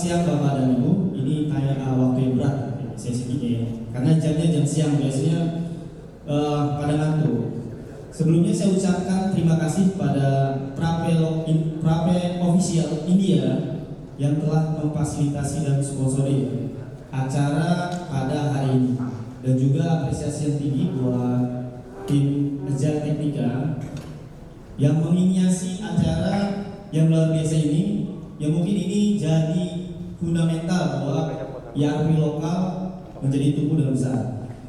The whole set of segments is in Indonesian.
siang Bapak dan Ibu. Ini waktu yang berat sesi ini ya, karena jamnya jam siang biasanya pada ngantuk. Sebelumnya saya ucapkan terima kasih pada Prape Official India yang telah memfasilitasi dan sponsori acara pada hari ini, dan juga apresiasi yang tinggi buat tim Agile Technica yang menginisiasi acara yang luar biasa ini, yang mungkin ini jadi fundamental bahwa ERP lokal menjadi tumbuh dan besar.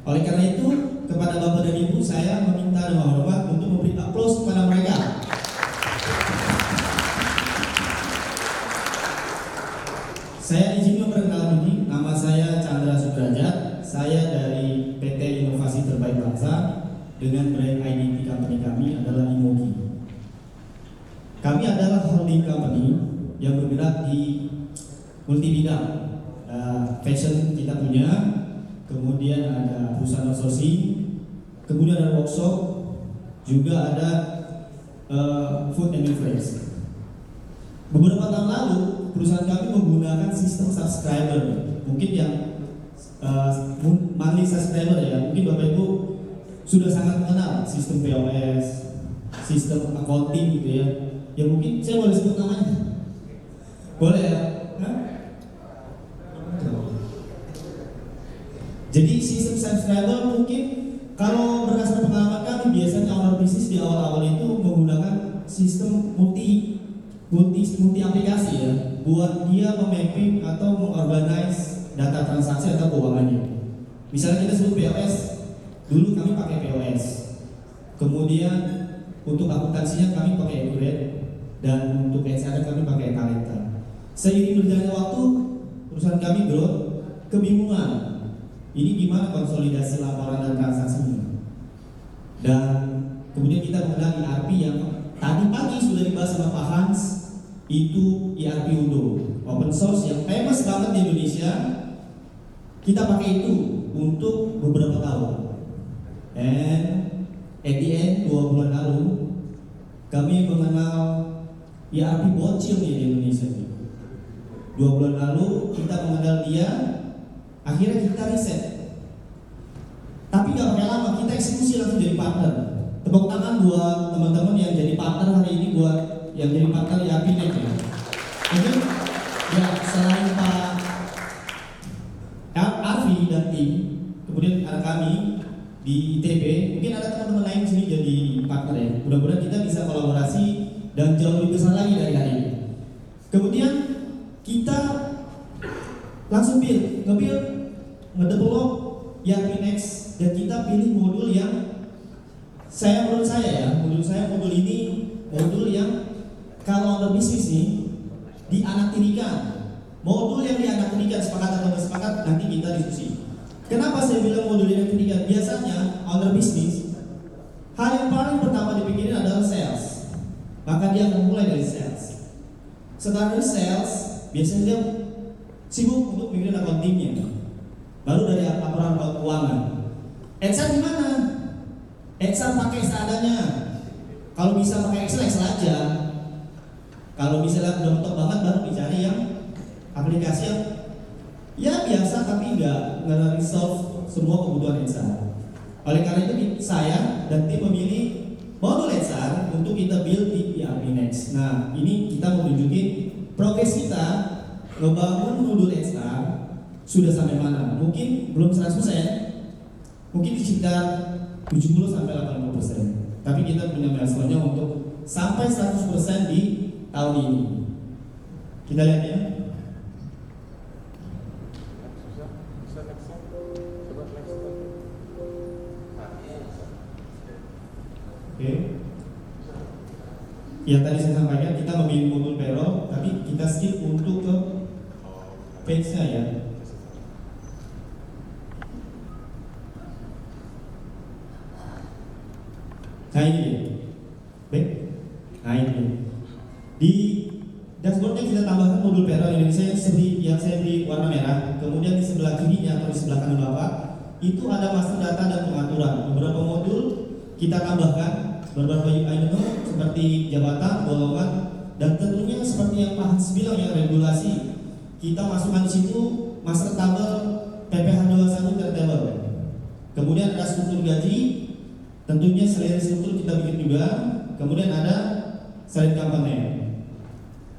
Oleh karena itu, kepada Bapak dan Ibu, saya meminta dengan hormat untuk memberi aplaus kepada mereka. Saya izin memperkenalkan diri, nama saya Chandra Sudrajat. Saya dari PT Inovasi Terbaik Bangsa dengan brand identity company kami adalah Imogi. Kami adalah holding company yang bergerak di multi bidang. Fashion kita punya, kemudian ada perusahaan outsourcing, kemudian ada workshop, juga ada food and beverage. Beberapa tahun lalu perusahaan kami menggunakan sistem subscriber, mungkin yang monthly subscriber ya, mungkin Bapak Ibu sudah sangat mengenal sistem POS, sistem accounting gitu ya. Ya mungkin saya boleh sebut namanya, boleh ya? Jadi sistem subscriber mungkin kalau berdasarkan pengalaman kami, biasanya owner bisnis di awal-awal itu menggunakan sistem multi aplikasi ya, buat dia memapping atau mengorganize data transaksi atau keuangannya. Misalnya kita sebut POS, dulu kami pakai POS, kemudian untuk akuntansinya kami pakai Accurate, dan untuk HR kami pakai Talenta. Seiring berjalannya waktu, perusahaan kami growth, kebingungan. Ini gimana konsolidasi laporan dan transaksinya? Dan kemudian kita mengenal ERP yang tadi pagi sudah dibahas sama Pak Hans, itu ERP Udo, open source yang famous banget di Indonesia. Kita pakai itu untuk beberapa tahun. And at the end, 2 bulan lalu, kami mengenal ERP bocil di Indonesia. 2 bulan lalu kita mengenal dia. Akhirnya kita riset, tapi gak pakai lama, kita eksekusi langsung jadi partner. Tepuk tangan buat teman-teman yang jadi partner hari ini, buat yang jadi partner ERP Net ya. Mungkin ya selain Pak Arfi dan tim, kemudian ada kami di ITB, mungkin ada teman-teman lain sini jadi partner ya. Mudah-mudahan kita bisa kolaborasi dan jauh lebih besar lagi dari hari ini. Kemudian kita langsung nge-build, ngedevelop ERP Next, dan kita pilih modul yang menurut saya modul ini modul yang kalau owner bisnis nih dianaktirikan. Modul yang dianaktirikan, sepakat atau nggak sepakat nanti kita diskusi. Kenapa saya bilang modul dianaktirikan? Biasanya owner bisnis hal yang paling pertama dipikirin adalah sales, maka dia akan mulai dari sales. Setelah dari sales, biasanya dia sibuk untuk mikirin accountingnya, baru dari laporan keuangan. Excel gimana? Excel pakai seadanya. Kalau bisa pakai Excel aja. Kalau misalnya udah mentok banget, baru dicari yang aplikasi yang ya biasa tapi nggak resolve semua kebutuhan Excel. Oleh karena itu saya dan tim memilih modul Excel untuk kita build di ERP Next. Nah ini kita mau tunjukin progres kita ngebangun modul Excel sudah sampai mana? Mungkin belum 100%, mungkin di sekitar 70-80%. Tapi kita punya milestone-nya untuk sampai 100% di tahun ini. Kita lihat ya. Oke. Yang tadi saya sampaikan, kita memilih modul payroll, tapi kita skip untuk ke page-nya ya. Nah ini dia. Baik. Nah ini dia. Di dashboardnya kita tambahkan modul payroll Indonesia yang saya beri warna merah. Kemudian di sebelah kirinya atau di sebelah kanan Bapak itu ada master data dan pengaturan. Beberapa modul kita tambahkan, beberapa item seperti jabatan, golongan, dan tentunya seperti yang Pak Hans bilang ya, regulasi kita masukkan di situ master table PPh 21 table. Kemudian ada struktur gaji, tentunya selain struktur kita bikin juga. Kemudian ada salary company.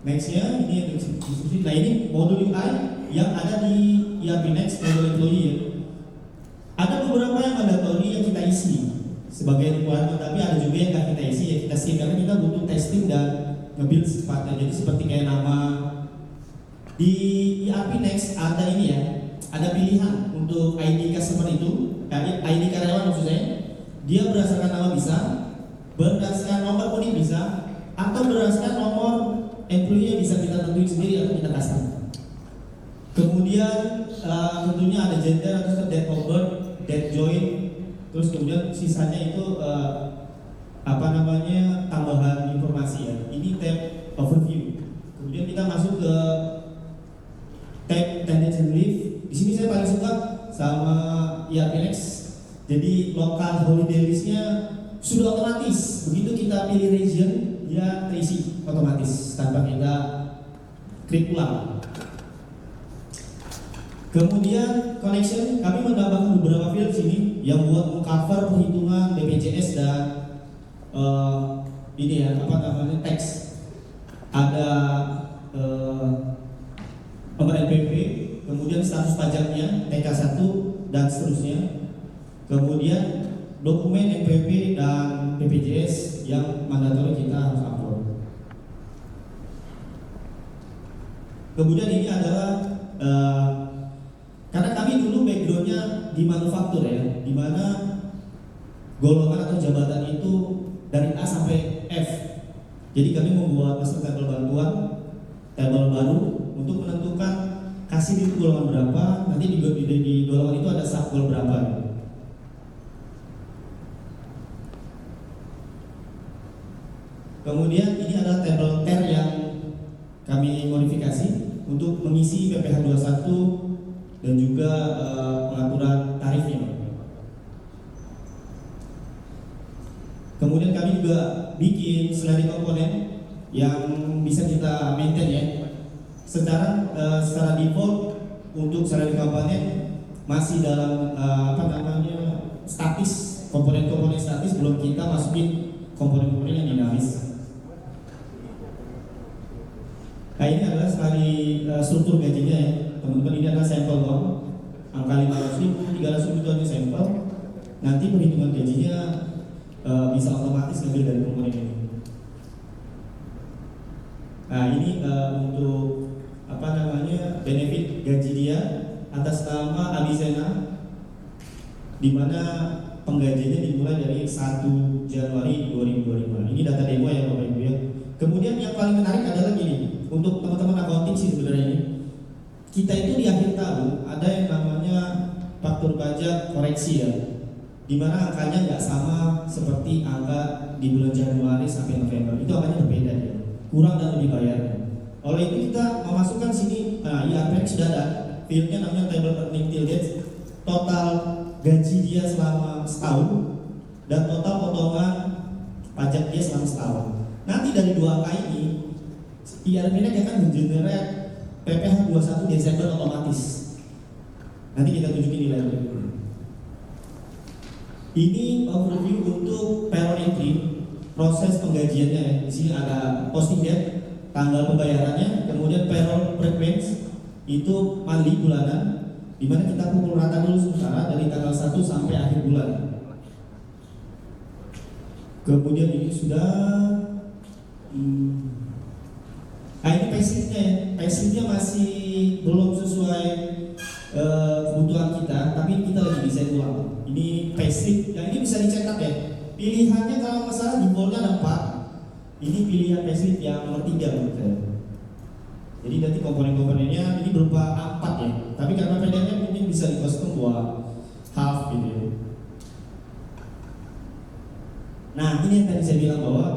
Nextnya ini diskusi. Nah ini modul UI yang ada di ERP Next modul employee. Ada beberapa yang mandatory yang kita isi sebagai requirement, tapi ada juga yang nggak kita isi ya kita skip karena kita butuh testing dan nge-build secepatnya. Jadi seperti kayak nama di ERP Next ada ini ya, ada pilihan untuk ID customer itu, ID karyawan maksudnya, dia berdasarkan nama bisa, berdasarkan nomor kuning bisa, atau berdasarkan nomor employee bisa kita tentuin sendiri atau kita custom. Kemudian tentunya ada gender atau date of birth, date join, terus kemudian sisanya itu tambahan informasi ya. Ini tab overview. Kemudian kita masuk ke tab tendency leave. Di sini saya paling suka sama ERP Next. Jadi local holiday listnya sudah otomatis. Begitu kita pilih region, dia terisi otomatis tanpa kita klik ulang. Kemudian connection, kami menambahkan beberapa field sini yang buat mengcover perhitungan BPJS dan teks. Ada nomor NPWP, kemudian status pajaknya, TK1 dan seterusnya. Kemudian dokumen NPWP dan BPJS yang mandatori kita harus upload. Kemudian ini adalah karena kami dulu backgroundnya di manufaktur ya, di mana golongan atau jabatan itu dari A sampai F. Jadi kami membuat master table bantuan, table baru untuk menentukan kasih di golongan berapa, nanti di golongan itu ada sub goal berapa. Kemudian ini adalah table TER yang kami modifikasi untuk mengisi PPh 21 dan juga pengaturan tarifnya. Kemudian kami juga bikin sliding komponen yang bisa kita maintain ya. Secara default untuk sliding komponen masih dalam statis, komponen-komponen statis, belum kita masukin komponen-komponen yang dinamis. Nah ini adalah sekali struktur gajinya ya. Teman-teman, ini adalah sampel doang, angka 500.000, 300.000 itu hanya sampel. Nanti perhitungan gajinya bisa otomatis ngambil dari komponen ini. Nah ini untuk benefit gaji dia atas nama Abisena, di mana penggajiannya dimulai dari 1 Januari 2025. Ini data demo ya Bapak Ibu ya. Kemudian yang paling menarik adalah gini, untuk teman-teman accounting sih sebenarnya ini. Kita itu di akhir tahun ada yang namanya faktur pajak koreksi ya, di mana angkanya nggak sama seperti angka di bulan Januari sampai November. Itu angkanya berbeda ya, kurang dan lebih bayarnya. Oleh itu kita memasukkan sini, ERP sudah ada fieldnya namanya table earning till date, total gaji dia selama setahun dan total potongan pajak dia selama setahun. Nanti dari dua angka ini ERP dia akan mengenerate PPh 21 Desember otomatis. Nanti kita tunjukin nilainya. Ini overview untuk payroll entry, proses penggajiannya. Di sini ada posting date, tanggal pembayarannya, kemudian payroll frequency itu monthly bulanan, di mana kita pukul rata dulu sementara dari tanggal 1 sampai akhir bulan. Kemudian ini sudah ini payslipnya ya. Payslipnya masih belum sesuai kebutuhan kita, tapi kita lagi desain ulang. Ini payslip, yang ini bisa dicetak ya. Pilihannya kalau masalah defaultnya ada 4. Ini pilihan payslip yang nomor 3 menurut saya. Jadi nanti komponen-komponennya ini berupa A4 ya. Tapi karena PDF-nya mungkin bisa di custom buat half gitu ya. Nah ini yang tadi saya bilang bahwa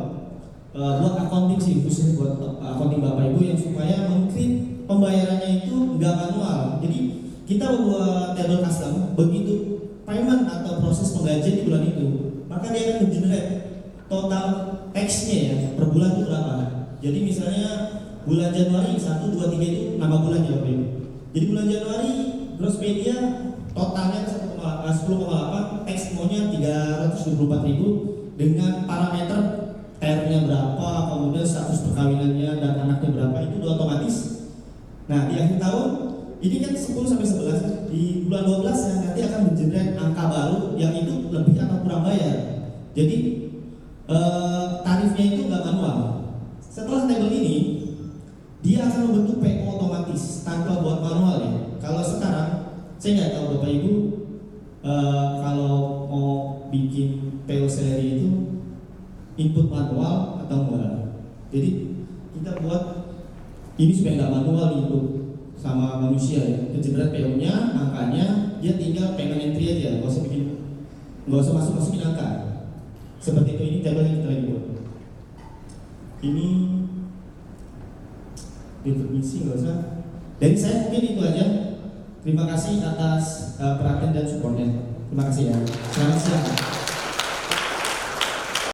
buat accounting sih, khususnya buat accounting Bapak Ibu yang supaya mungkin pembayarannya itu nggak manual. Jadi kita buat table custom, begitu payment atau proses penggajian di bulan itu, maka dia akan mengenerate total tax-nya ya per bulan itu berapa. Jadi misalnya bulan Januari 1, 2, 3 itu nama bulan ya Bapak Ibu. Jadi bulan Januari gross media totalnya 10,8, expo-nya 324.000 dengan parameter TR-nya berapa, kemudian status perkawinannya dan anaknya berapa, itu udah otomatis. Nah, di akhir tahun ini kan 10 sampai 11, di bulan 12 ya nanti akan mengenerate angka baru yang itu lebih atau kurang bayar. Jadi tarifnya itu nggak manual. Setelah tabel ini dia akan membentuk PO otomatis tanpa buat manual ya. Kalau sekarang saya nggak tahu Bapak Ibu kalau mau bikin PO salary itu input manual atau enggak. Jadi kita buat ini supaya nggak manual input sama manusia ya. Kejerat PO-nya, angkanya, dia tinggal payment entry aja, nggak usah masukin angka. Seperti itu, ini tabel yang kita lagi buat. Ini definisi nggak usah. Dari saya mungkin itu aja. Terima kasih atas perhatian dan supportnya. Terima kasih ya. Selamat siang.